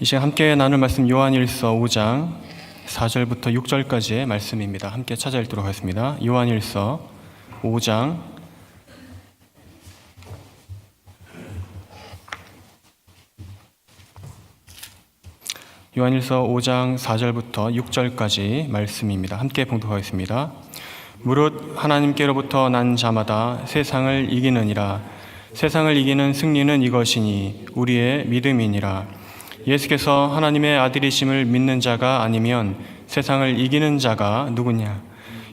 이 시간 함께 나눌 말씀 요한일서 5장 4절부터 6절까지의 말씀입니다. 함께 찾아 읽도록 하겠습니다. 요한일서 5장 4절부터 6절까지 말씀입니다. 함께 봉독하겠습니다. 무릇 하나님께로부터 난 자마다 세상을 이기느니라. 세상을 이기는 승리는 이것이니 우리의 믿음이니라. 예수께서 하나님의 아들이심을 믿는 자가 아니면 세상을 이기는 자가 누구냐?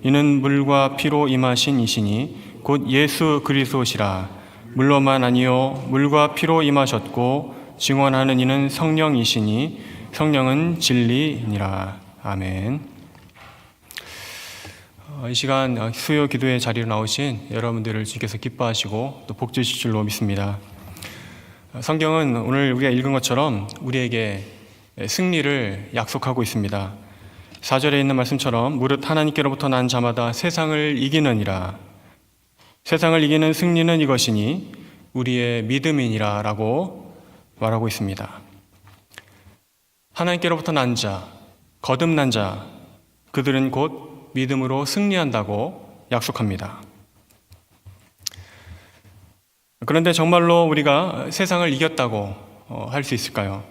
이는 물과 피로 임하신 이시니 곧 예수 그리스도시라. 물로만 아니요 물과 피로 임하셨고 증언하는 이는 성령이시니 성령은 진리니라. 아멘. 이 시간 수요 기도의 자리로 나오신 여러분들을 주께서 기뻐하시고 또 복 주실 줄로 믿습니다. 성경은 오늘 우리가 읽은 것처럼 우리에게 승리를 약속하고 있습니다. 4절에 있는 말씀처럼 무릇 하나님께로부터 난 자마다 세상을 이기느니라. 세상을 이기는 승리는 이것이니 우리의 믿음이니라 라고 말하고 있습니다. 하나님께로부터 난 자, 거듭난 자, 그들은 곧 믿음으로 승리한다고 약속합니다. 그런데 정말로 우리가 세상을 이겼다고 할 수 있을까요?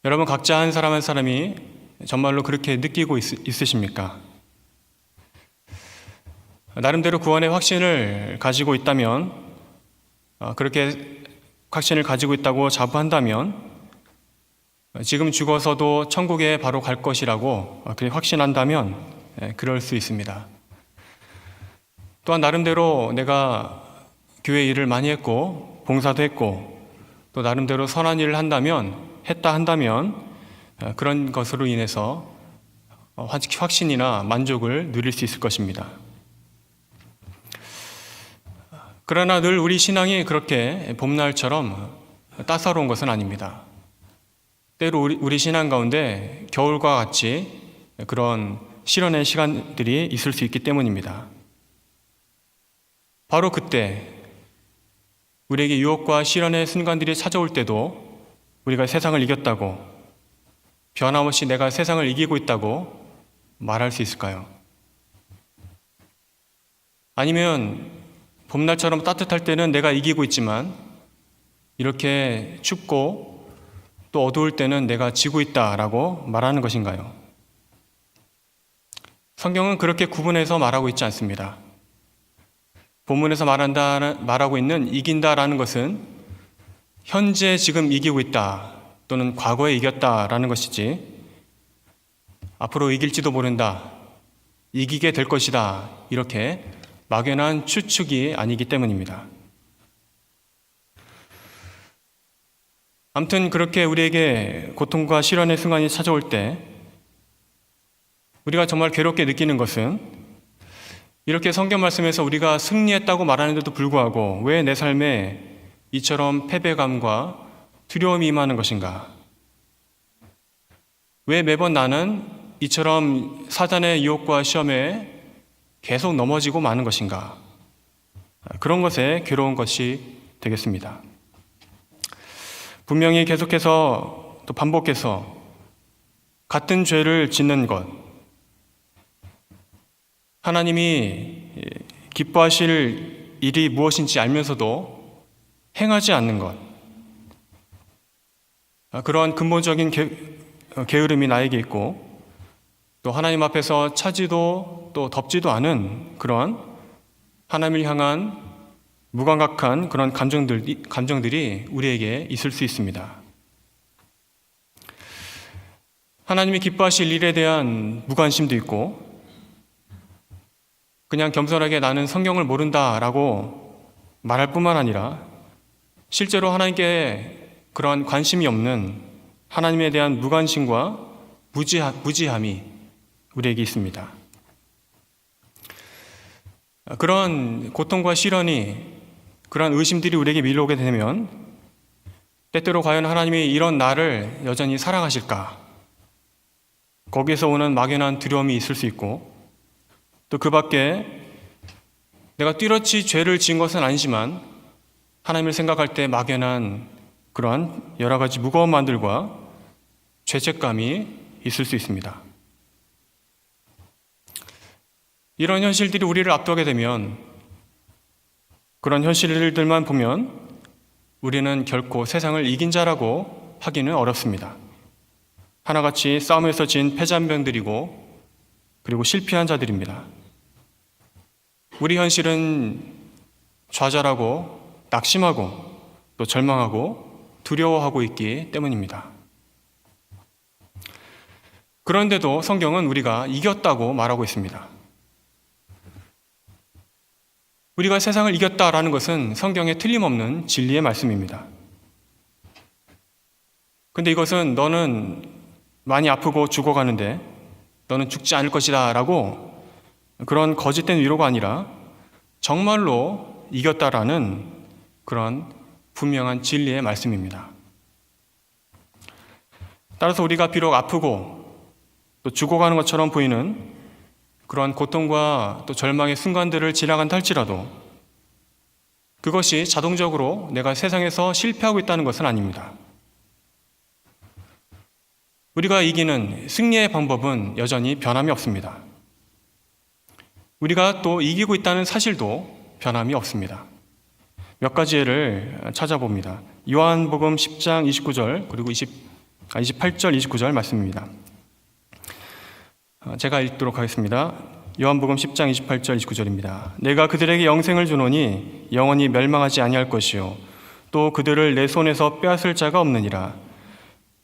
여러분 각자 한 사람 한 사람이 정말로 그렇게 느끼고 있으십니까? 나름대로 구원의 확신을 가지고 있다면, 그렇게 확신을 가지고 있다고 자부한다면, 지금 죽어서도 천국에 바로 갈 것이라고 그렇게 확신한다면 그럴 수 있습니다. 또한 나름대로 내가 교회 일을 많이 했고 봉사도 했고 또 나름대로 선한 일을 했다 한다면 그런 것으로 인해서 확신이나 만족을 누릴 수 있을 것입니다. 그러나 늘 우리 신앙이 그렇게 봄날처럼 따사로운 것은 아닙니다. 때로 우리 신앙 가운데 겨울과 같이 그런 시련의 시간들이 있을 수 있기 때문입니다. 바로 그때 우리에게 유혹과 시련의 순간들이 찾아올 때도 우리가 세상을 이겼다고, 변함없이 내가 세상을 이기고 있다고 말할 수 있을까요? 아니면 봄날처럼 따뜻할 때는 내가 이기고 있지만 이렇게 춥고 또 어두울 때는 내가 지고 있다라고 말하는 것인가요? 성경은 그렇게 구분해서 말하고 있지 않습니다. 본문에서 말하고 있는 이긴다라는 것은 현재 지금 이기고 있다 또는 과거에 이겼다라는 것이지 앞으로 이길지도 모른다, 이기게 될 것이다 이렇게 막연한 추측이 아니기 때문입니다. 아무튼 그렇게 우리에게 고통과 시련의 순간이 찾아올 때 우리가 정말 괴롭게 느끼는 것은 이렇게 성경 말씀에서 우리가 승리했다고 말하는데도 불구하고 왜 내 삶에 이처럼 패배감과 두려움이 임하는 것인가? 왜 매번 나는 이처럼 사단의 유혹과 시험에 계속 넘어지고 마는 것인가? 그런 것에 괴로운 것이 되겠습니다. 분명히 계속해서 또 반복해서 같은 죄를 짓는 것, 하나님이 기뻐하실 일이 무엇인지 알면서도 행하지 않는 것, 그러한 근본적인 게으름이 나에게 있고 또 하나님 앞에서 차지도 또 덥지도 않은 그러한 하나님을 향한 무감각한 그런 감정들이 우리에게 있을 수 있습니다. 하나님이 기뻐하실 일에 대한 무관심도 있고 그냥 겸손하게 나는 성경을 모른다라고 말할 뿐만 아니라 실제로 하나님께 그러한 관심이 없는 하나님에 대한 무관심과 무지함이 우리에게 있습니다. 그런 고통과 시련이, 그런 의심들이 우리에게 밀려오게 되면 때때로 과연 하나님이 이런 나를 여전히 사랑하실까? 거기에서 오는 막연한 두려움이 있을 수 있고 또 그 밖에 내가 뚜렷이 죄를 지은 것은 아니지만 하나님을 생각할 때 막연한 그러한 여러 가지 무거운 만들과 죄책감이 있을 수 있습니다. 이런 현실들이 우리를 압도하게 되면, 그런 현실들만 보면 우리는 결코 세상을 이긴 자라고 하기는 어렵습니다. 하나같이 싸움에서 진 패잔병들이고 그리고 실패한 자들입니다. 우리 현실은 좌절하고 낙심하고 또 절망하고 두려워하고 있기 때문입니다. 그런데도 성경은 우리가 이겼다고 말하고 있습니다. 우리가 세상을 이겼다라는 것은 성경에 틀림없는 진리의 말씀입니다. 근데 이것은 너는 많이 아프고 죽어가는데 너는 죽지 않을 것이다 라고 그런 거짓된 위로가 아니라 정말로 이겼다라는 그런 분명한 진리의 말씀입니다. 따라서 우리가 비록 아프고 또 죽어가는 것처럼 보이는 그러한 고통과 또 절망의 순간들을 지나간다 할지라도 그것이 자동적으로 내가 세상에서 실패하고 있다는 것은 아닙니다. 우리가 이기는 승리의 방법은 여전히 변함이 없습니다. 우리가 또 이기고 있다는 사실도 변함이 없습니다. 몇 가지 예를 찾아봅니다. 요한복음 10장 29절 그리고 28절 29절 말씀입니다. 제가 읽도록 하겠습니다. 요한복음 10장 28절 29절입니다. 내가 그들에게 영생을 주노니 영원히 멸망하지 아니할 것이요 또 그들을 내 손에서 빼앗을 자가 없느니라.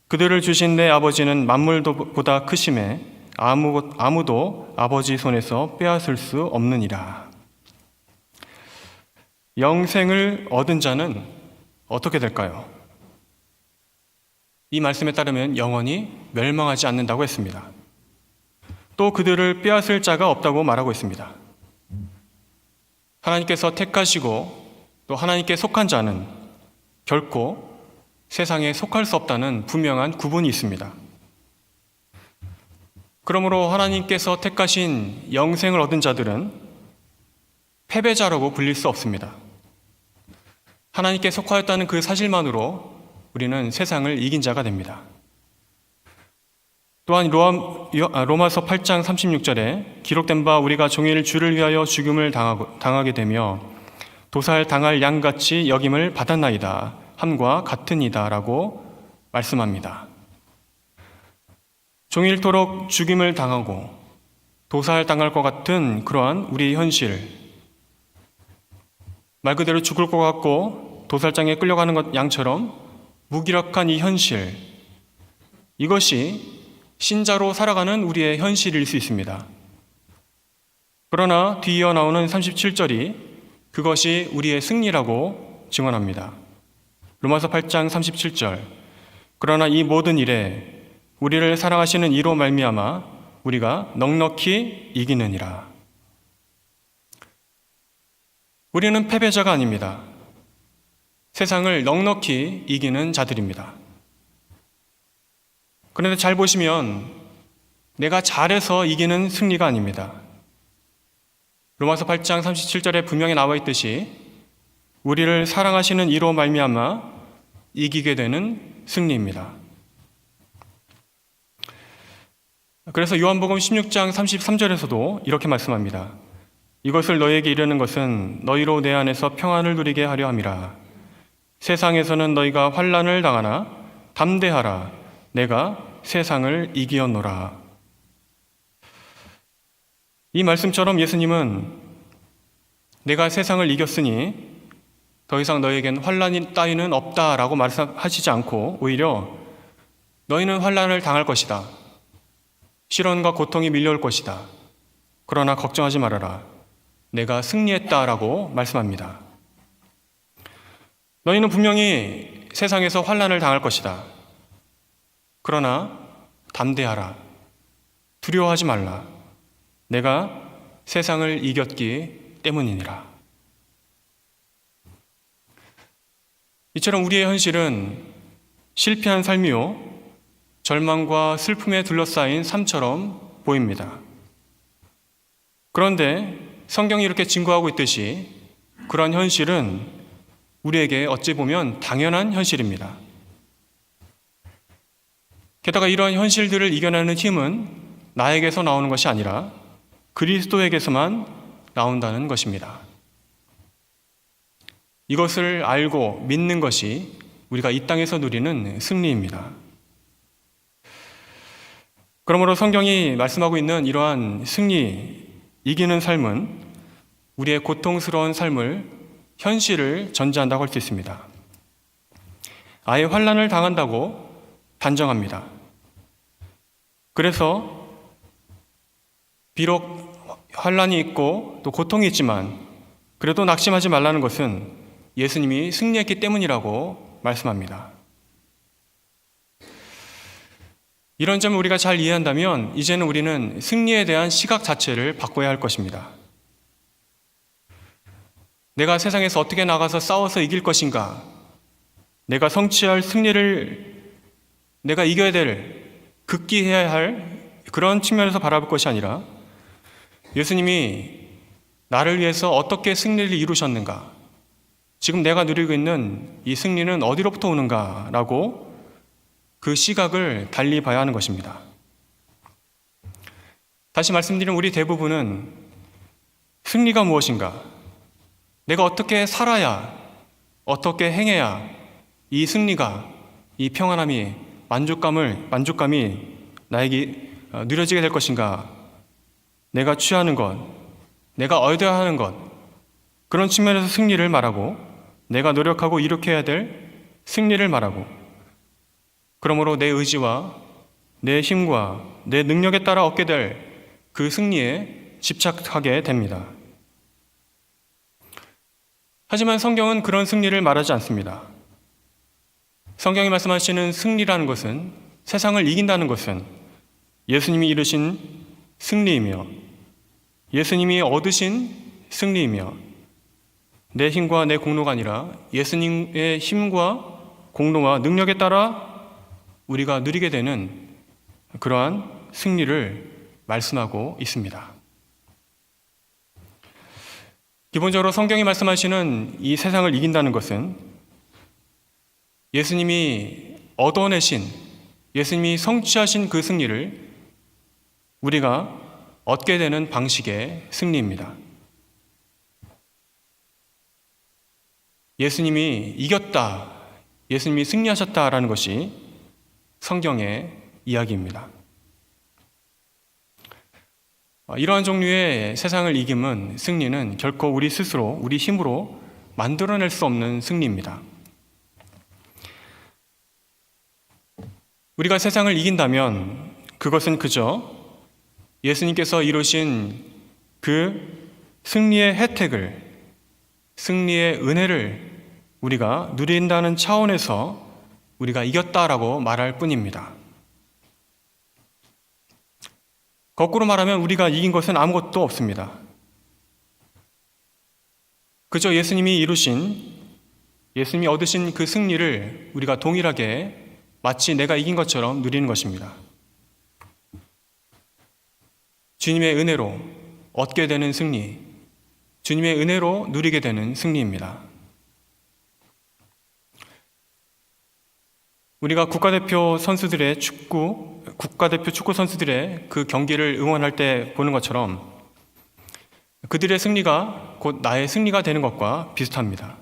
그들을 주신 내 아버지는 만물보다 크심에 아무도 아버지 손에서 빼앗을 수 없느니라. 영생을 얻은 자는 어떻게 될까요? 이 말씀에 따르면 영원히 멸망하지 않는다고 했습니다. 또 그들을 빼앗을 자가 없다고 말하고 있습니다. 하나님께서 택하시고 또 하나님께 속한 자는 결코 세상에 속할 수 없다는 분명한 구분이 있습니다. 그러므로 하나님께서 택하신 영생을 얻은 자들은 패배자라고 불릴 수 없습니다. 하나님께 속하였다는 그 사실만으로 우리는 세상을 이긴 자가 됩니다. 또한 로마서 8장 36절에 기록된 바 우리가 종일 주를 위하여 죽임을 당하게 되며 도살 당할 양같이 여김을 받았나이다 함과 같으니다 라고 말씀합니다. 종일토록 죽임을 당하고 도살 당할 것 같은 그러한 우리의 현실, 말 그대로 죽을 것 같고 도살장에 끌려가는 것 양처럼 무기력한 이 현실, 이것이 신자로 살아가는 우리의 현실일 수 있습니다. 그러나 뒤이어 나오는 37절이 그것이 우리의 승리라고 증언합니다. 로마서 8장 37절. 그러나 이 모든 일에 우리를 사랑하시는 이로 말미암아 우리가 넉넉히 이기느니라. 우리는 패배자가 아닙니다. 세상을 넉넉히 이기는 자들입니다. 그런데 잘 보시면 내가 잘해서 이기는 승리가 아닙니다. 로마서 8장 37절에 분명히 나와 있듯이 우리를 사랑하시는 이로 말미암아 이기게 되는 승리입니다. 그래서 요한복음 16장 33절에서도 이렇게 말씀합니다. 이것을 너희에게 이르는 것은 너희로 내 안에서 평안을 누리게 하려 함이라. 세상에서는 너희가 환난을 당하나 담대하라. 내가 세상을 이기었노라. 이 말씀처럼 예수님은 내가 세상을 이겼으니 더 이상 너희에겐 환난이 따위는 없다라고 말씀하시지 않고 오히려 너희는 환난을 당할 것이다. 시련과 고통이 밀려올 것이다. 그러나 걱정하지 말아라. 내가 승리했다라고 말씀합니다. 너희는 분명히 세상에서 환난을 당할 것이다. 그러나 담대하라. 두려워하지 말라. 내가 세상을 이겼기 때문이니라. 이처럼 우리의 현실은 실패한 삶이요 절망과 슬픔에 둘러싸인 삶처럼 보입니다. 그런데 성경이 이렇게 증거하고 있듯이 그런 현실은 우리에게 어찌 보면 당연한 현실입니다. 게다가 이러한 현실들을 이겨내는 힘은 나에게서 나오는 것이 아니라 그리스도에게서만 나온다는 것입니다. 이것을 알고 믿는 것이 우리가 이 땅에서 누리는 승리입니다. 그러므로 성경이 말씀하고 있는 이러한 승리, 이기는 삶은 우리의 고통스러운 삶을, 현실을 전제한다고 할 수 있습니다. 아예 환난을 당한다고 단정합니다. 그래서 비록 환난이 있고 또 고통이 있지만 그래도 낙심하지 말라는 것은 예수님이 승리했기 때문이라고 말씀합니다. 이런 점을 우리가 잘 이해한다면 이제는 우리는 승리에 대한 시각 자체를 바꿔야 할 것입니다. 내가 세상에서 어떻게 나가서 싸워서 이길 것인가? 내가 성취할 승리를 내가 이겨야 될, 극기해야 할 그런 측면에서 바라볼 것이 아니라 예수님이 나를 위해서 어떻게 승리를 이루셨는가? 지금 내가 누리고 있는 이 승리는 어디로부터 오는가라고 그 시각을 달리 봐야 하는 것입니다. 다시 말씀드리면 우리 대부분은 승리가 무엇인가? 내가 어떻게 살아야, 어떻게 행해야 이 승리가, 이 평안함이, 만족감이 나에게 누려지게 될 것인가? 내가 취하는 것, 내가 얻어야 하는 것, 그런 측면에서 승리를 말하고 내가 노력하고 이룩해야 될 승리를 말하고 그러므로 내 의지와 내 힘과 내 능력에 따라 얻게 될 그 승리에 집착하게 됩니다. 하지만 성경은 그런 승리를 말하지 않습니다. 성경이 말씀하시는 승리라는 것은, 세상을 이긴다는 것은 예수님이 이루신 승리이며 예수님이 얻으신 승리이며 내 힘과 내 공로가 아니라 예수님의 힘과 공로와 능력에 따라 우리가 누리게 되는 그러한 승리를 말씀하고 있습니다. 기본적으로 성경이 말씀하시는 이 세상을 이긴다는 것은 예수님이 얻어내신, 예수님이 성취하신 그 승리를 우리가 얻게 되는 방식의 승리입니다. 예수님이 이겼다, 예수님이 승리하셨다라는 것이 성경의 이야기입니다. 이러한 종류의 세상을 이김은, 승리는 결코 우리 스스로, 우리 힘으로 만들어낼 수 없는 승리입니다. 우리가 세상을 이긴다면 그것은 그저 예수님께서 이루신 그 승리의 혜택을, 승리의 은혜를 우리가 누린다는 차원에서 우리가 이겼다라고 말할 뿐입니다. 거꾸로 말하면 우리가 이긴 것은 아무것도 없습니다. 그저 예수님이 이루신, 예수님이 얻으신 그 승리를 우리가 동일하게 마치 내가 이긴 것처럼 누리는 것입니다. 주님의 은혜로 얻게 되는 승리, 주님의 은혜로 누리게 되는 승리입니다. 우리가 국가대표 축구 선수들의 그 경기를 응원할 때 보는 것처럼 그들의 승리가 곧 나의 승리가 되는 것과 비슷합니다.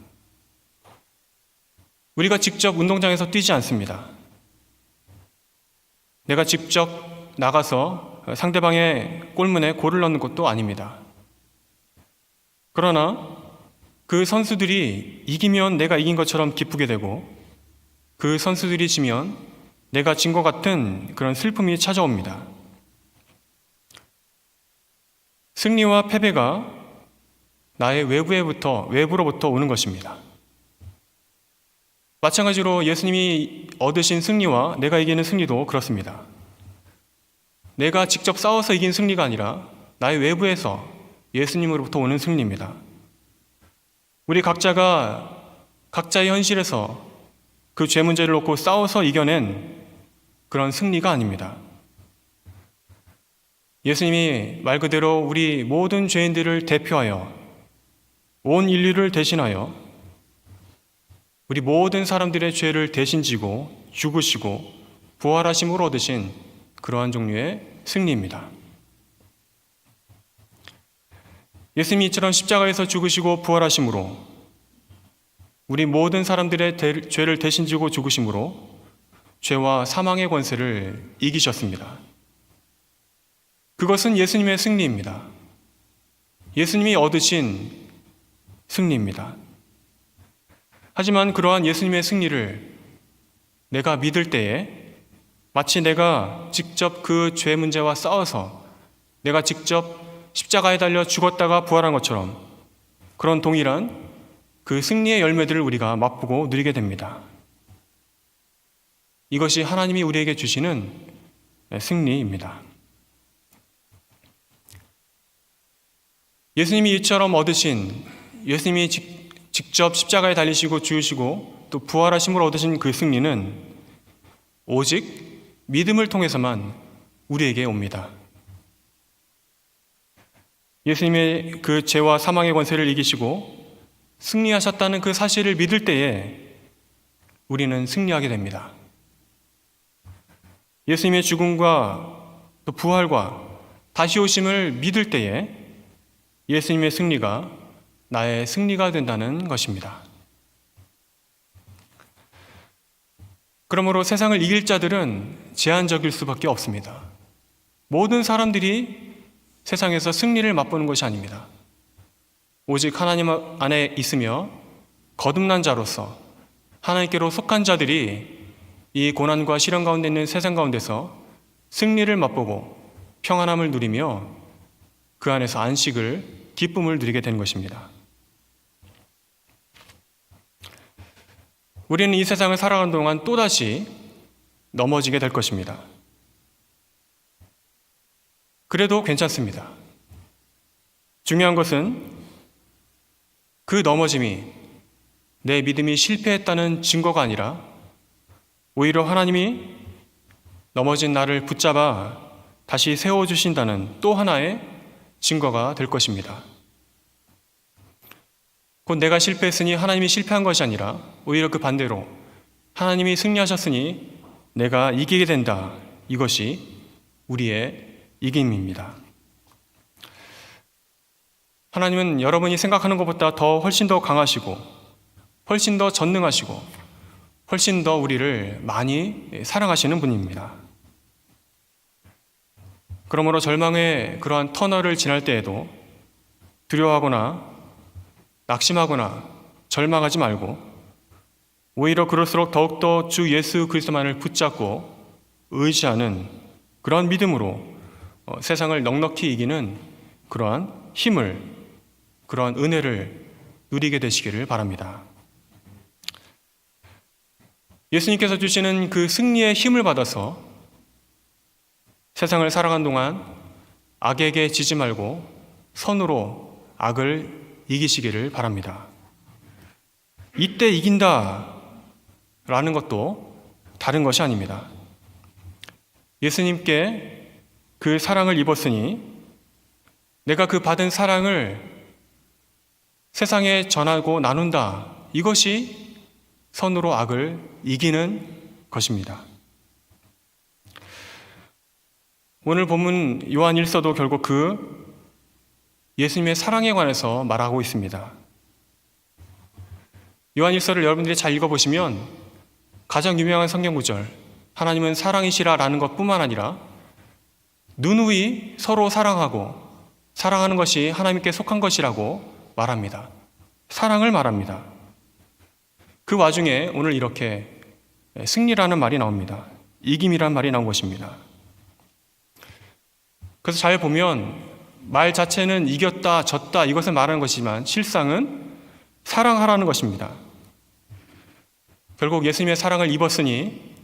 우리가 직접 운동장에서 뛰지 않습니다. 내가 직접 나가서 상대방의 골문에 골을 넣는 것도 아닙니다. 그러나 그 선수들이 이기면 내가 이긴 것처럼 기쁘게 되고 그 선수들이 지면 내가 진 것 같은 그런 슬픔이 찾아옵니다. 승리와 패배가 나의 외부로부터 오는 것입니다. 마찬가지로 예수님이 얻으신 승리와 내가 이기는 승리도 그렇습니다. 내가 직접 싸워서 이긴 승리가 아니라 나의 외부에서 예수님으로부터 오는 승리입니다. 우리 각자가 각자의 현실에서 그 죄 문제를 놓고 싸워서 이겨낸 그런 승리가 아닙니다. 예수님이 말 그대로 우리 모든 죄인들을 대표하여 온 인류를 대신하여 우리 모든 사람들의 죄를 대신 지고 죽으시고 부활하심으로 얻으신 그러한 종류의 승리입니다. 예수님이 이처럼 십자가에서 죽으시고 부활하심으로 우리 모든 사람들의 죄를 대신 지고 죽으심으로 죄와 사망의 권세를 이기셨습니다. 그것은 예수님의 승리입니다. 예수님이 얻으신 승리입니다. 하지만 그러한 예수님의 승리를 내가 믿을 때에 마치 내가 직접 그 죄 문제와 싸워서 내가 직접 십자가에 달려 죽었다가 부활한 것처럼 그런 동일한 그 승리의 열매들을 우리가 맛보고 누리게 됩니다. 이것이 하나님이 우리에게 주시는 승리입니다. 예수님이 이처럼 얻으신, 예수님이 직접 십자가에 달리시고 죽으시고 또 부활하심으로 얻으신 그 승리는 오직 믿음을 통해서만 우리에게 옵니다. 예수님의 그 죄와 사망의 권세를 이기시고 승리하셨다는 그 사실을 믿을 때에 우리는 승리하게 됩니다. 예수님의 죽음과 또 부활과 다시 오심을 믿을 때에 예수님의 승리가 나의 승리가 된다는 것입니다. 그러므로 세상을 이길 자들은 제한적일 수밖에 없습니다. 모든 사람들이 세상에서 승리를 맛보는 것이 아닙니다. 오직 하나님 안에 있으며 거듭난 자로서 하나님께로 속한 자들이 이 고난과 시련 가운데 있는 세상 가운데서 승리를 맛보고 평안함을 누리며 그 안에서 안식을, 기쁨을 누리게 되는 것입니다. 우리는 이 세상을 살아가는 동안 또다시 넘어지게 될 것입니다. 그래도 괜찮습니다. 중요한 것은 그 넘어짐이 내 믿음이 실패했다는 증거가 아니라 오히려 하나님이 넘어진 나를 붙잡아 다시 세워주신다는 또 하나의 증거가 될 것입니다. 곧 내가 실패했으니 하나님이 실패한 것이 아니라 오히려 그 반대로 하나님이 승리하셨으니 내가 이기게 된다. 이것이 우리의 이김입니다. 하나님은 여러분이 생각하는 것보다 훨씬 더 강하시고 훨씬 더 전능하시고 훨씬 더 우리를 많이 사랑하시는 분입니다. 그러므로 절망의 그러한 터널을 지날 때에도 두려워하거나 낙심하거나 절망하지 말고 오히려 그럴수록 더욱더 주 예수 그리스도만을 붙잡고 의지하는 그러한 믿음으로 세상을 넉넉히 이기는 그러한 힘을, 그러한 은혜를 누리게 되시기를 바랍니다. 예수님께서 주시는 그 승리의 힘을 받아서 세상을 살아가는 동안 악에게 지지 말고 선으로 악을 이기시기를 바랍니다. 이때 이긴다 라는 것도 다른 것이 아닙니다. 예수님께 그 사랑을 입었으니 내가 그 받은 사랑을 세상에 전하고 나눈다. 이것이 선으로 악을 이기는 것입니다. 오늘 본문 요한 1서도 결국 그 예수님의 사랑에 관해서 말하고 있습니다. 요한 1서를 여러분들이 잘 읽어보시면 가장 유명한 성경 구절, 하나님은 사랑이시라 라는 것뿐만 아니라 누누이 서로 사랑하고 사랑하는 것이 하나님께 속한 것이라고 말합니다. 사랑을 말합니다. 그 와중에 오늘 이렇게 승리라는 말이 나옵니다. 이김이라는 말이 나온 것입니다. 그래서 잘 보면 말 자체는 이겼다, 졌다 이것을 말하는 것이지만 실상은 사랑하라는 것입니다. 결국 예수님의 사랑을 입었으니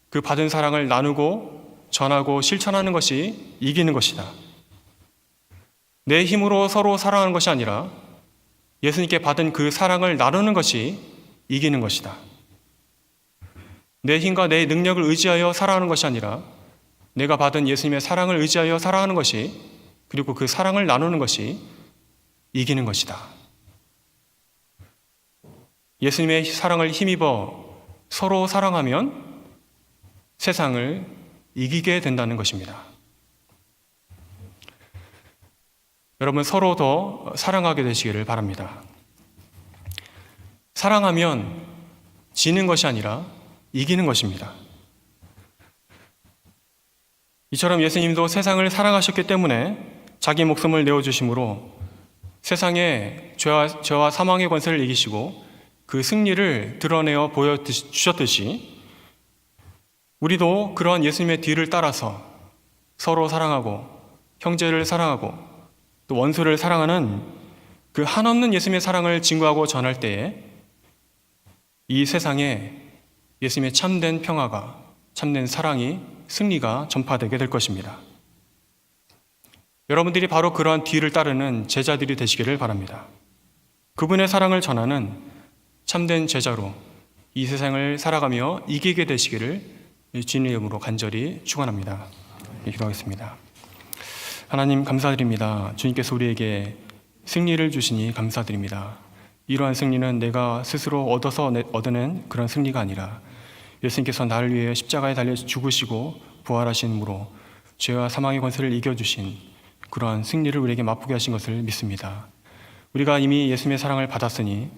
그 받은 사랑을 나누고 전하고 실천하는 것이 이기는 것이다. 내 힘으로 서로 사랑하는 것이 아니라 예수님께 받은 그 사랑을 나누는 것이 이기는 것이다. 내 힘과 내 능력을 의지하여 살아가는 것이 아니라 내가 받은 예수님의 사랑을 의지하여 살아가는 것이, 그리고 그 사랑을 나누는 것이 이기는 것이다. 예수님의 사랑을 힘입어 서로 사랑하면 세상을 이기게 된다는 것입니다. 여러분, 서로 더 사랑하게 되시기를 바랍니다. 사랑하면 지는 것이 아니라 이기는 것입니다. 이처럼 예수님도 세상을 사랑하셨기 때문에 자기 목숨을 내어주심으로 세상의 죄와 사망의 권세를 이기시고 그 승리를 드러내어 보여주셨듯이 우리도 그러한 예수님의 뒤를 따라서 서로 사랑하고 형제를 사랑하고 또 원수를 사랑하는 그 한없는 예수님의 사랑을 증거하고 전할 때에 이 세상에 예수님의 참된 평화가, 참된 사랑이, 승리가 전파되게 될 것입니다. 여러분들이 바로 그러한 뒤를 따르는 제자들이 되시기를 바랍니다. 그분의 사랑을 전하는 참된 제자로 이 세상을 살아가며 이기게 되시기를 주님의 이름으로 간절히 축원합니다. 기도하겠습니다. 하나님, 감사드립니다. 주님께서 우리에게 승리를 주시니 감사드립니다. 이러한 승리는 내가 스스로 얻어낸 그런 승리가 아니라 예수님께서 나를 위해 십자가에 달려 죽으시고 부활하심으로 죄와 사망의 권세를 이겨주신 그러한 승리를 우리에게 맛보게 하신 것을 믿습니다. 우리가 이미 예수님의 사랑을 받았으니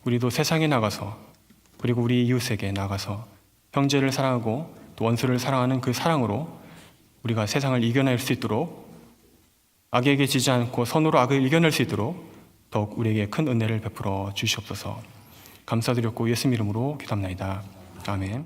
우리도 세상에 나가서 그리고 우리 이웃에게 나가서 형제를 사랑하고 또 원수를 사랑하는 그 사랑으로 우리가 세상을 이겨낼 수 있도록, 악에게 지지 않고 선으로 악을 이겨낼 수 있도록 더욱 우리에게 큰 은혜를 베풀어 주시옵소서. 감사드렸고 예수님 이름으로 기도합나이다. 아멘.